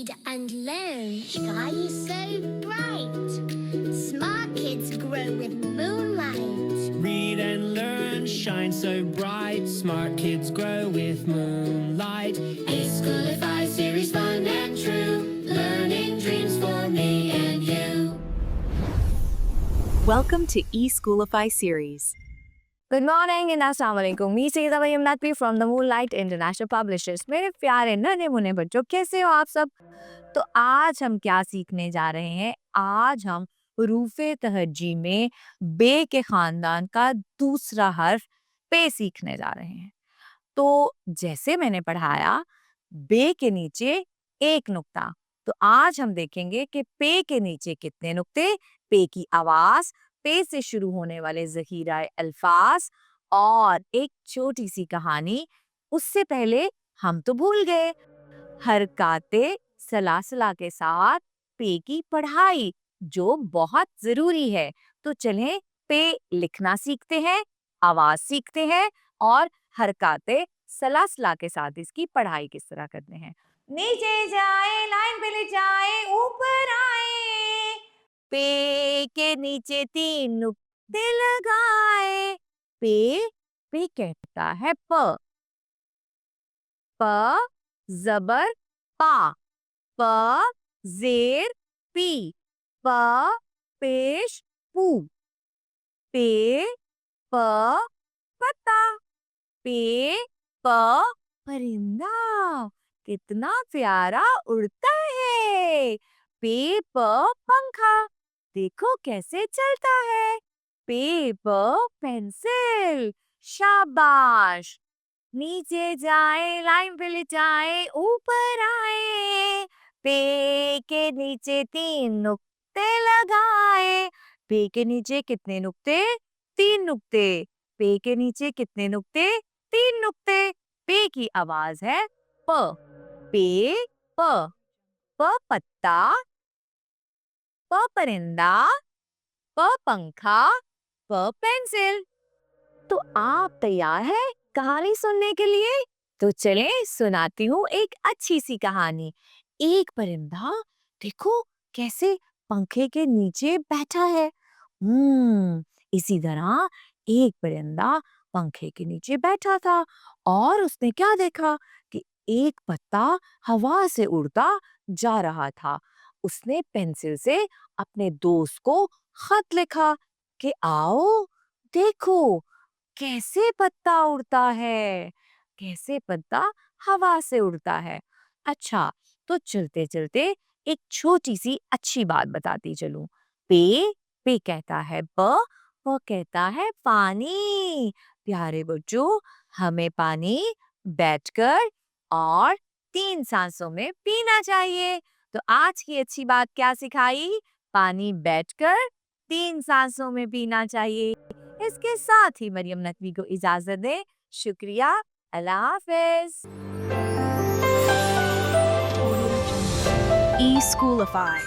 Read and learn, shine so bright. Smart kids grow with moonlight. Read and learn, shine so bright. Smart kids grow with moonlight. eSchoolify series, fun and true. Learning dreams for me and you. Welcome to eSchoolify series. Good morning and अस्सलाम वालेकुम। Me Syeda Mariyam Naqvi from the Moonlight International Publishers. मेरे प्यारे नन्हे मुन्ने बच्चों, कैसे हो आप सब? तो आज हम क्या सीखने जा रहे हैं? आज हम हरूफे तहज्जी में बे के खानदान का दूसरा हर्फ पे सीखने जा रहे हैं। तो जैसे मैंने पढ़ाया, बे के नीचे एक नुक्ता। तो आज हम देखेंगे कि पे के नीचे कितने नुक्ते, पे की आवाज, पे से शुरू होने वाले ज़ख़ीरा अल्फाज और एक छोटी सी कहानी। उससे पहले हम तो भूल गए हरकाते सलासला के साथ पे की पढ़ाई, जो बहुत जरूरी है। तो चलें पे लिखना सीखते हैं, आवाज सीखते हैं और हरकाते सलासला के साथ इसकी पढ़ाई किस तरह करते हैं। नीचे जाए, लाइन पे ले जाए, ऊपर आए, पे के नीचे तीन नुक्ते लगाए। पे कहता है प जबर पा, प जेर पी, प पेश पू, पे प पत्ता, पे प परिंदा, कितना प्यारा उड़ता है। पे प पंखा, देखो कैसे चलता है। पे प पेंसिल, शाबाश। नीचे जाए, लाइन पे ले जाए, ऊपर आए, पे के नीचे तीन नुक्ते लगाए। पे के नीचे कितने नुक्ते? तीन नुक्ते। पे के नीचे कितने नुक्ते? तीन नुक्ते। पे की आवाज है प। पे प, प पत्ता, प परिंदा, प पंखा, प पेंसिल। तो आप तैयार हैं कहानी सुनने के लिए? तो चलें सुनाती हूँ एक अच्छी सी कहानी। एक परिंदा देखो कैसे पंखे के नीचे बैठा है। इसी तरह एक परिंदा पंखे के नीचे बैठा था और उसने क्या देखा कि एक पत्ता हवा से उड़ता जा रहा था। उसने पेंसिल से अपने दोस्त को खत लिखा कि आओ देखो कैसे पत्ता उड़ता है, कैसे पत्ता हवा से उड़ता है। अच्छा, तो चलते चलते एक छोटी सी अच्छी बात बताती चलूं। पे कहता है प कहता है पानी। प्यारे बच्चों, हमें पानी बैठकर और 3 सांसों में पीना चाहिए। तो आज की अच्छी बात क्या सिखाई? पानी बैठकर 3 सांसों में पीना चाहिए। इसके साथ ही मरियम नकवी को इजाजत दें। शुक्रिया, अल्लाह हाफिज। eSchoolify.